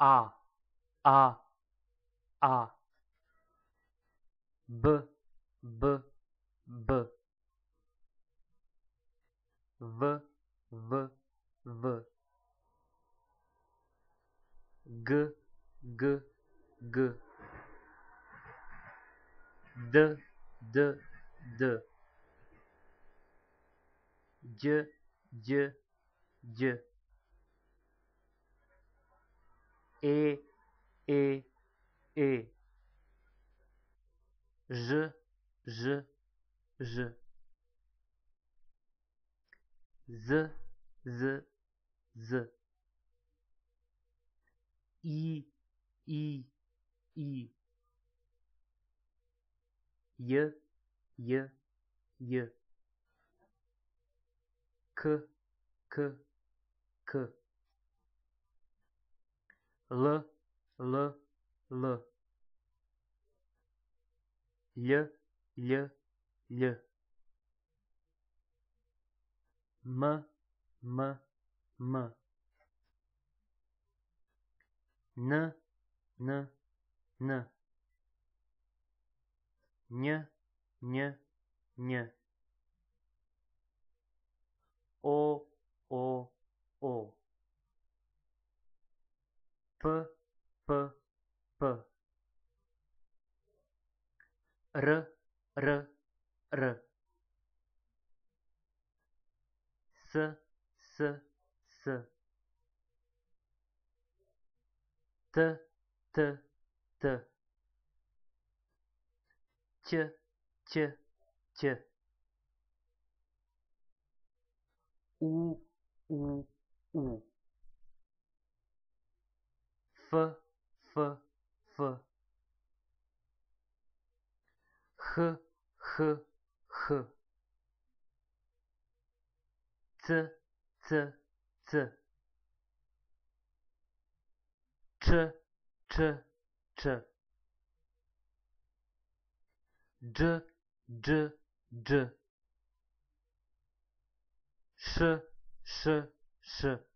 A, A, A, B, B, B, V, V, V, G, G, G, D, D, D, Đ, Đ, Đ, E, E, E, Ž, Ž, Ž, Z, Z, Z, I, I, I, J, J, J, K, K, K, L, L, L, Lj, Lj, Lj, M, M, M, N, N, N, Nj, Nj, Nj, O, O, O, P, P, P, R, R, R, S, S, S, T, T, T, Ć, Ć, Ć, U, U, U, F, F, F, H, H, H, C, C, C, Č, Č, Č, Đ, Đ, Đ, Š, Š, Š.